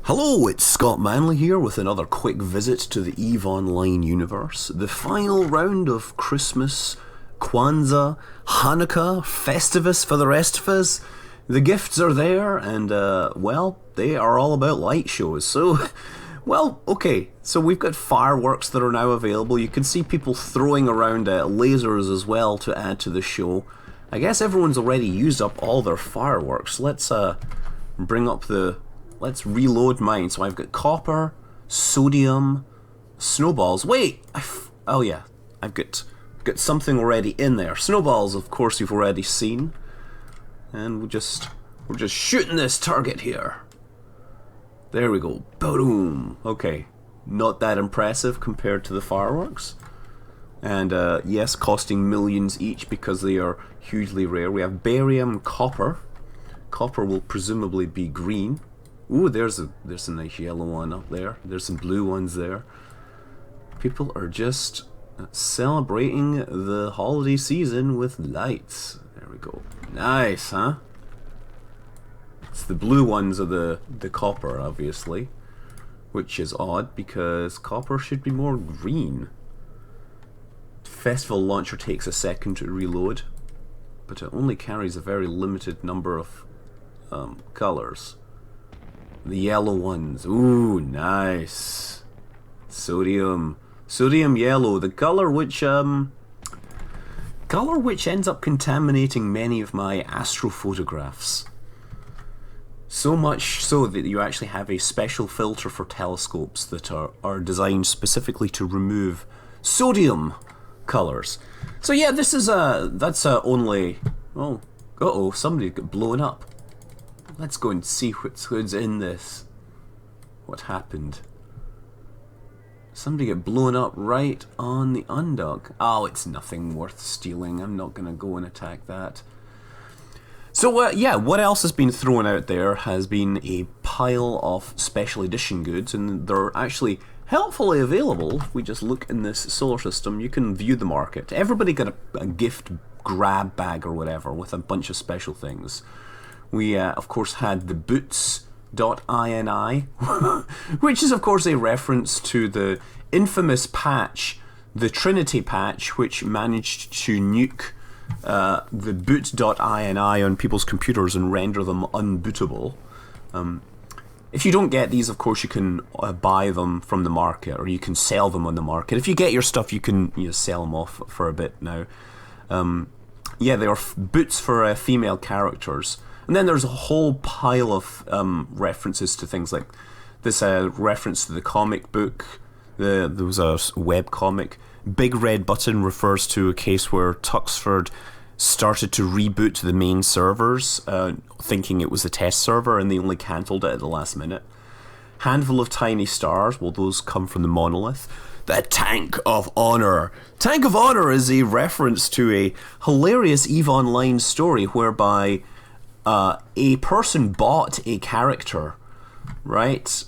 Hello, it's Scott Manley here with another quick visit to the EVE Online universe. The final round of Christmas, Kwanzaa, Hanukkah, Festivus for the rest of us. The gifts are there and, well, they are all about light shows. So, well, okay, so we've got fireworks that are now available. You can see people throwing around lasers as well to add to the show. I guess everyone's already used up all their fireworks. Let's Let's reload mine. So I've got copper, sodium, snowballs. Wait! Oh yeah, I've got something already in there. Snowballs, of course, you've already seen. And we're just shooting this target here. There we go. Boom! Okay. Not that impressive compared to the fireworks. And yes, costing millions each because they are hugely rare. We have barium, copper. Copper will presumably be green. Ooh, there's a nice yellow one up there. There's some blue ones there. People are just celebrating the holiday season with lights. There we go. Nice, huh? It's the blue ones are the copper, obviously. Which is odd because copper should be more green. Festival launcher takes a second to reload, but it only carries a very limited number of colors. The yellow ones. Ooh, nice. Sodium yellow. The color which ends up contaminating many of my astrophotographs. So much so that you actually have a special filter for telescopes that are designed specifically to remove sodium colors. So yeah, this is only... Oh, uh-oh, somebody got blown up. Let's go and see who's in this. What happened? Somebody get blown up right on the undock. Oh, it's nothing worth stealing. I'm not going to go and attack that. So, yeah, what else has been thrown out there has been a pile of special edition goods, and they're actually helpfully available. If we just look in this solar system, you can view the market. Everybody got a gift grab bag or whatever with a bunch of special things. We, of course, had the boots.ini, which is, of course, a reference to the infamous patch, the Trinity patch, which managed to nuke the boot.ini on people's computers and render them unbootable. If you don't get these, of course, you can buy them from the market, or you can sell them on the market. If you get your stuff, you can sell them off for a bit now. Yeah, they are boots for female characters. And then there's a whole pile of references to things like this reference to the comic book. There was a web comic. Big Red Button refers to a case where Tuxford started to reboot the main servers, thinking it was a test server, and they only cancelled it at the last minute. Handful of Tiny Stars, well, those come from the monolith. The Tank of Honor. Tank of Honor is a reference to a hilarious EVE Online story whereby a person bought a character, right?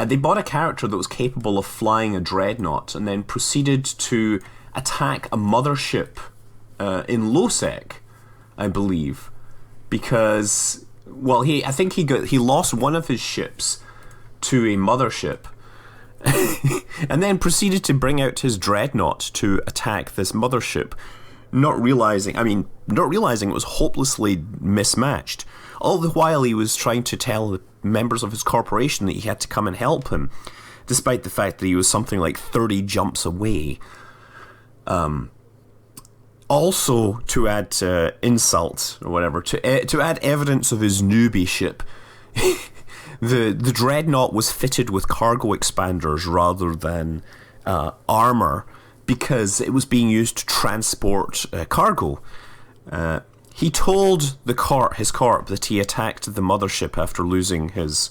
They bought a character that was capable of flying a dreadnought and then proceeded to attack a mothership in Losec, I believe, because, well, I think he lost one of his ships to a mothership and then proceeded to bring out his dreadnought to attack this mothership. Not realizing it was hopelessly mismatched. All the while he was trying to tell the members of his corporation that he had to come and help him, despite the fact that he was something like 30 jumps away. Also, to add insult or whatever, to add evidence of his newbie ship, the dreadnought was fitted with cargo expanders rather than armor, because it was being used to transport cargo. He told his corp that he attacked the mothership after losing his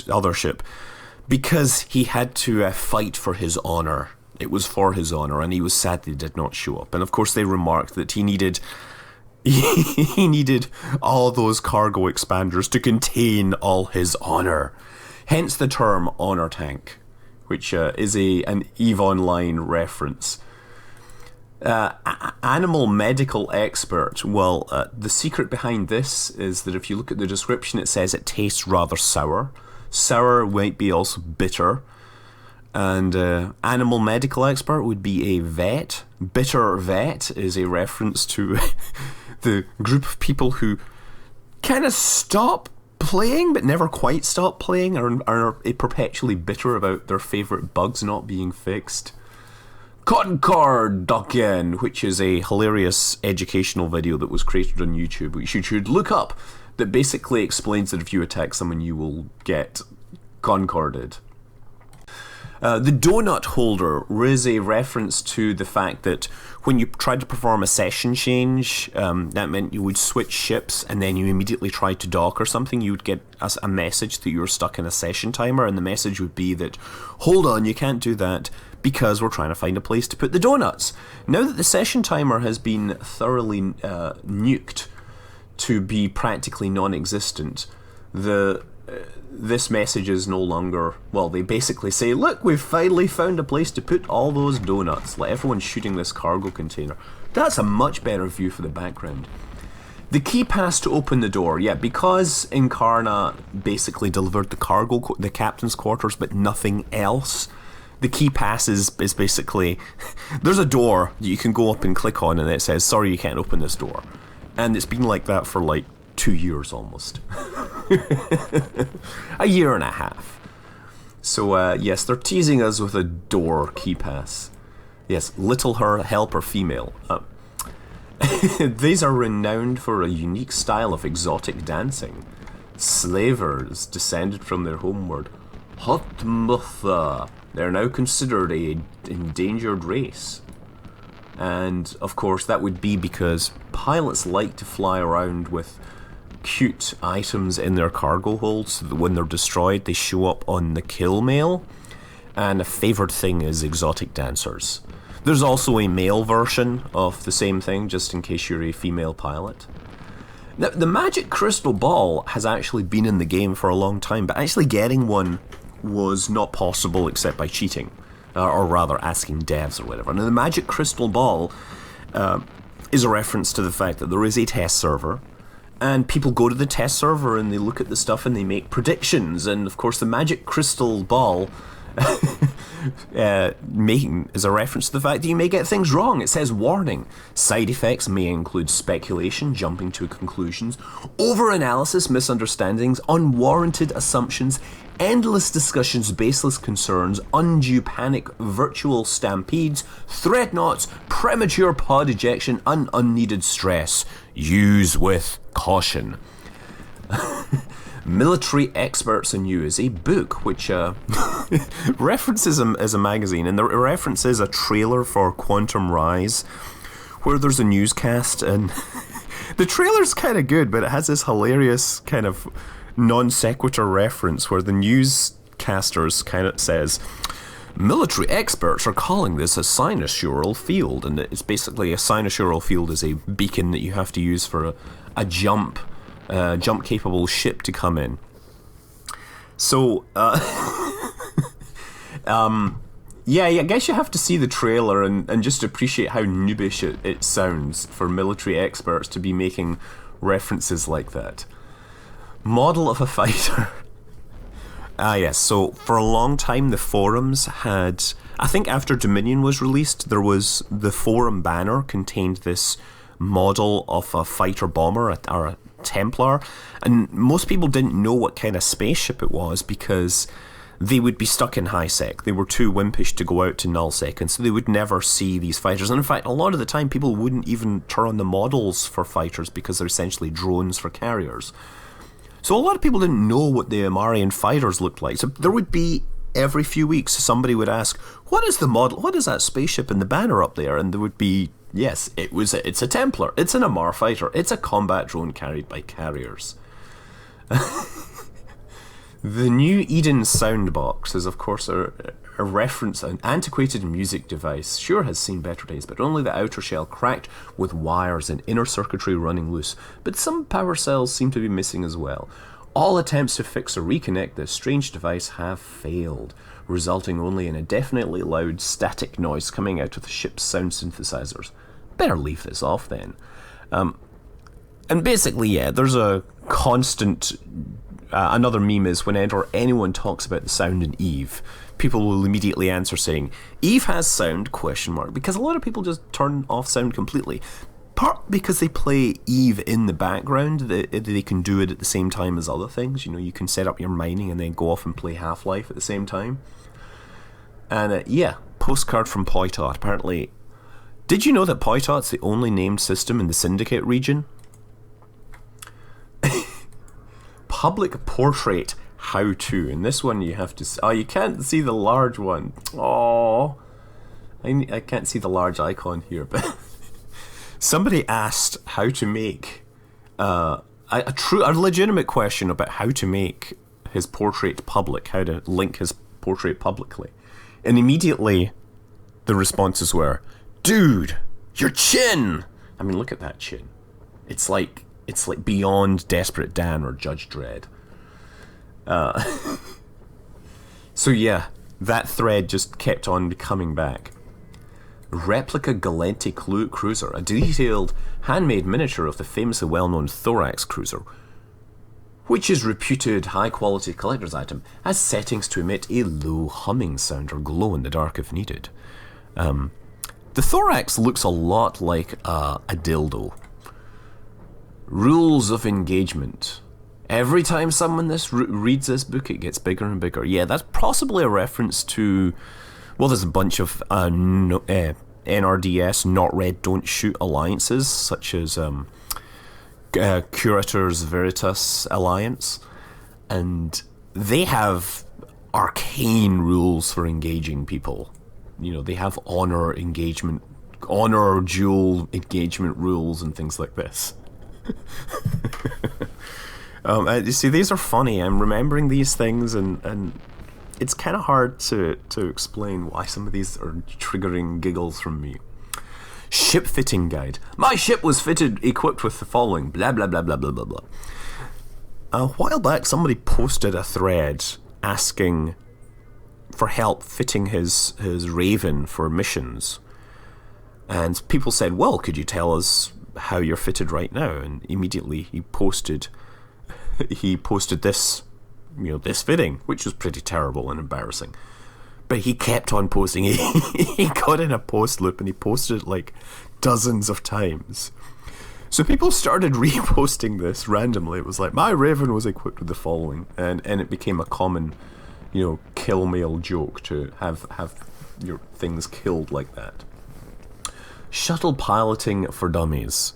other ship because he had to fight for his honor. It was for his honor, and he was sad that he did not show up. And of course, they remarked that he needed all those cargo expanders to contain all his honor. Hence the term honor tank, which is an EVE Online reference. Animal medical expert. Well, the secret behind this is that if you look at the description, it says it tastes rather sour. Sour might be also bitter. And animal medical expert would be a vet. Bitter vet is a reference to the group of people who kind of stop playing but never quite stop playing, are perpetually bitter about their favourite bugs not being fixed. Concordocken, which is a hilarious educational video that was created on YouTube, which you should look up, that basically explains that if you attack someone you will get concorded. The donut holder is a reference to the fact that when you tried to perform a session change, that meant you would switch ships and then you immediately tried to dock or something, you would get a message that you were stuck in a session timer, and the message would be that, hold on, you can't do that because we're trying to find a place to put the donuts. Now that the session timer has been thoroughly nuked to be practically non-existent, this message is no longer, well, they basically say, look, we've finally found a place to put all those donuts. Like, everyone's shooting this cargo container. That's a much better view for the background. The key pass to open the door, yeah, because Incarna basically delivered the captain's quarters, but nothing else. The key pass is basically, there's a door that you can go up and click on, and it says, sorry, you can't open this door. And it's been like that for like 2 years almost. A year and a half. So yes, they're teasing us with a door key pass. Yes, little helper female. These are renowned for a unique style of exotic dancing. Slavers descended from their homeworld, Hotmutha. They're now considered an endangered race. And of course that would be because pilots like to fly around with cute items in their cargo holds so that when they're destroyed they show up on the kill mail. And a favoured thing is exotic dancers. There's also a male version of the same thing, just in case you're a female pilot. Now, the magic crystal ball has actually been in the game for a long time, but actually getting one was not possible except by cheating, or rather asking devs or whatever. Now, the magic crystal ball is a reference to the fact that there is a test server, and people go to the test server and they look at the stuff and they make predictions, and of course the magic crystal ball is a reference to the fact that you may get things wrong. It says, warning, side effects may include speculation, jumping to conclusions, over-analysis, misunderstandings, unwarranted assumptions, endless discussions, baseless concerns, undue panic, virtual stampedes, threat knots, premature pod ejection, and unneeded stress. Use with caution. Military Experts in You is a book which references as a magazine, and the reference is a trailer for Quantum Rise, where there's a newscast, and the trailer's kind of good, but it has this hilarious kind of non sequitur reference where the newscasters kind of says, military experts are calling this a sinusoidal field, and it's basically a sinusoidal field is a beacon that you have to use for a jump capable ship to come in. So yeah, I guess you have to see the trailer and just appreciate how noobish it sounds for military experts to be making references like that. Model of a fighter. Yes, so for a long time the forums had, I think after Dominion was released, there was the forum banner contained this model of a fighter bomber or a Templar, and most people didn't know what kind of spaceship it was because they would be stuck in high sec. They were too wimpish to go out to null sec, and so they would never see these fighters. And in fact, a lot of the time people wouldn't even turn on the models for fighters because they're essentially drones for carriers. So a lot of people didn't know what the Amarian fighters looked like. So there would be, every few weeks, somebody would ask, what is the model, what is that spaceship in the banner up there? And there would be, yes, it's a Templar, it's an Amar fighter, it's a combat drone carried by carriers. The new Eden soundbox is of course a reference, an antiquated music device. Sure has seen better days, but only the outer shell cracked with wires and inner circuitry running loose. But some power cells seem to be missing as well. All attempts to fix or reconnect this strange device have failed, resulting only in a definitely loud static noise coming out of the ship's sound synthesizers. Better leave this off then. And basically, yeah, there's a constant... another meme is whenever anyone talks about the sound in Eve, people will immediately answer saying, Eve has sound, ? Because a lot of people just turn off sound completely. Part because they play Eve in the background, they can do it at the same time as other things. You know, you can set up your mining and then go off and play Half-Life at the same time. And yeah, postcard from Poitot. Apparently, did you know that Poitot's the only named system in the Syndicate region? Public portrait how-to. In this one you have to... Oh, you can't see the large one. Oh, I can't see the large icon here, but... Somebody asked how to make a legitimate question about how to make his portrait public, how to link his portrait publicly. And immediately the responses were, dude, your chin! I mean, look at that chin. It's like beyond Desperate Dan or Judge Dredd. So yeah, that thread just kept on coming back. Replica Galente cruiser, a detailed handmade miniature of the famously well-known Thorax cruiser, which is reputed high-quality collector's item, has settings to emit a low humming sound or glow in the dark if needed. The Thorax looks a lot like a dildo. Rules of engagement. Every time someone reads this book, it gets bigger and bigger. Yeah, that's possibly a reference to... Well, there's a bunch of NRDS, Not Read, Don't Shoot alliances, such as Curators Veritas Alliance. And they have arcane rules for engaging people. You know, they have honor duel engagement rules and things like this. You see, these are funny. I'm remembering these things, and it's kind of hard to explain why some of these are triggering giggles from me. Ship fitting guide. My ship was equipped with the following. Blah, blah, blah, blah, blah, blah, blah. A while back, somebody posted a thread asking for help fitting his Raven for missions. And people said, well, could you tell us how you're fitted right now? And immediately he posted this, this fitting, which was pretty terrible and embarrassing. But he kept on posting. He got in a post loop and he posted it like dozens of times. So people started reposting this randomly. It was like, my Raven was equipped with the following, and it became a common, kill mail joke to have your things killed like that. Shuttle piloting for dummies.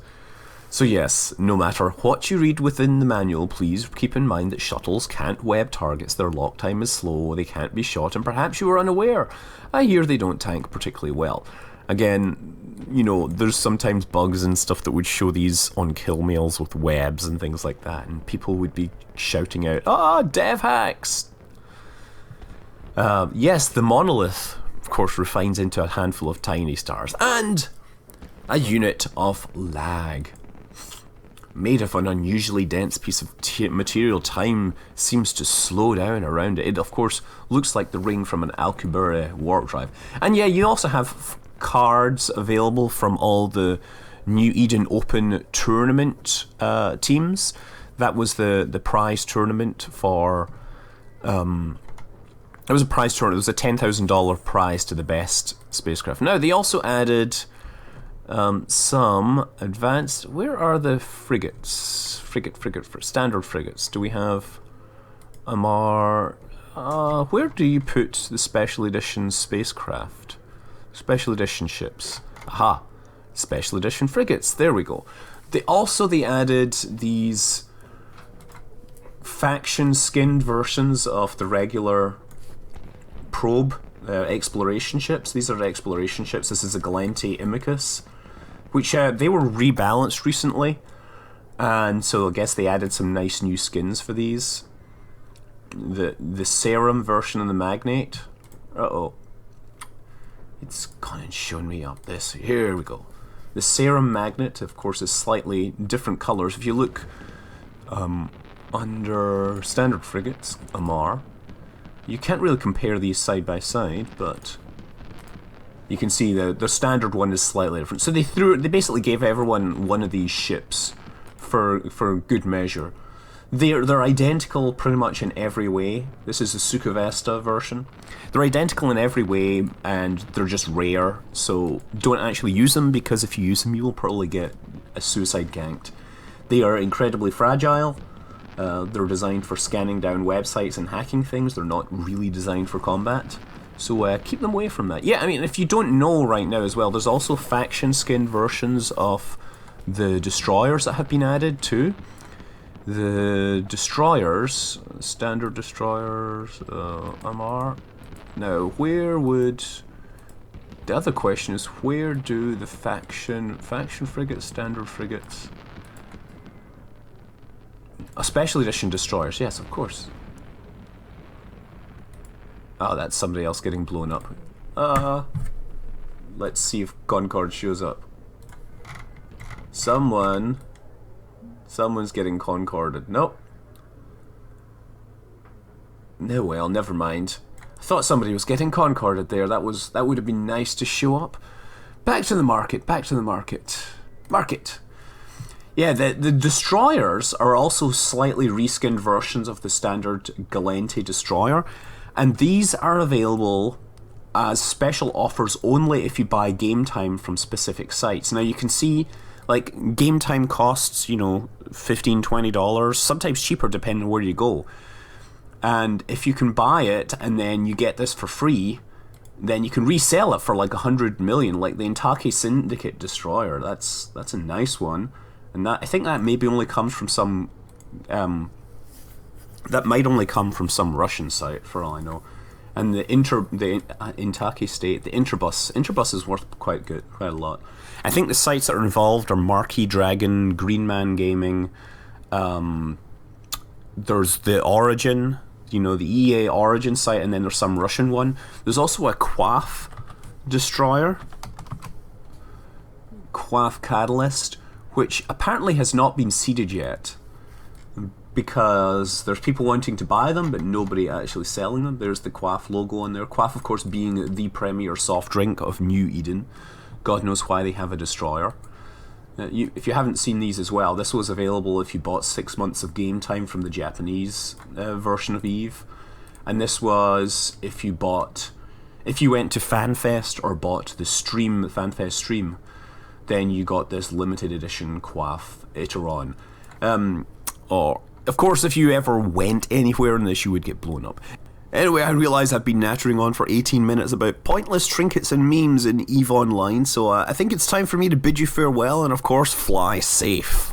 So yes, no matter what you read within the manual, please keep in mind that shuttles can't web targets, their lock time is slow, they can't be shot, and perhaps you are unaware. I hear they don't tank particularly well. Again, there's sometimes bugs and stuff that would show these on kill mails with webs and things like that, and people would be shouting out, dev hacks! Yes, the monolith, of course, refines into a handful of tiny stars, and a unit of lag. Made of an unusually dense piece of material, time seems to slow down around it. It, of course, looks like the ring from an Alcubierre warp drive. And yeah, you also have cards available from all the New Eden Open tournament teams. That was the prize tournament for... it was a prize tournament. It was a $10,000 prize to the best spacecraft. Now, they also added... some advanced... Where are the frigates? Standard frigates. Do we have Amar? Where do you put the special edition spacecraft? Special edition ships. Aha! Special edition frigates. There we go. They added these faction skinned versions of the regular probe exploration ships. These are exploration ships. This is a Galente Imicus, which they were rebalanced recently, and so I guess they added some nice new skins for these. The Serum version and the Magnate. It's gone and shown me up this. Here we go. The Serum Magnet, of course, is slightly different colors. If you look under standard frigates, Amar. You can't really compare these side by side, but you can see the standard one is slightly different. So they basically gave everyone one of these ships for good measure. They're identical pretty much in every way. This is the Sukhavesta version. They're identical in every way, and they're just rare, so don't actually use them, because if you use them you will probably get a suicide ganked. They are incredibly fragile. They're designed for scanning down websites and hacking things. They're not really designed for combat. So keep them away from that. Yeah, I mean, if you don't know right now as well, there's also faction skin versions of the destroyers that have been added too. The destroyers, standard destroyers, Amar. Now, where would... The other question is, where do the faction frigates, standard frigates... A special edition destroyers, yes, of course. Oh, that's somebody else getting blown up. Let's see if Concord shows up. Someone's getting Concorded. Nope. No, well, never mind. I thought somebody was getting Concorded there. That would have been nice to show up. Back to the market. Market. Yeah, the destroyers are also slightly reskinned versions of the standard Galente destroyer, and these are available as special offers only if you buy game time from specific sites. Now you can see, like, game time costs, you know, $15, $20, sometimes cheaper depending on where you go. And if you can buy it and then you get this for free, then you can resell it for like 100 million, like the Intake Syndicate destroyer. That's a nice one. And that, I think that maybe only comes from some that might only come from some Russian site, for all I know. And the Intake state, the Interbus is worth quite a lot. I think the sites that are involved are Marquee Dragon, Greenman Gaming. There's the Origin, you know, the EA Origin site, and then there's some Russian one. There's also a Quaff destroyer, Quaff Catalyst, which apparently has not been seeded yet, because there's people wanting to buy them, but nobody actually selling them. There's the Quaff logo on there. Quaff, of course, being the premier soft drink of New Eden. God knows why they have a destroyer. If you haven't seen these as well, this was available if you bought 6 months of game time from the Japanese version of EVE. And this was if you went to FanFest or bought the FanFest stream, then you got this limited edition Quaff Iteron. Or, of course, if you ever went anywhere in this, you would get blown up. Anyway, I realise I've been nattering on for 18 minutes about pointless trinkets and memes in EVE Online, so I think it's time for me to bid you farewell and, of course, fly safe.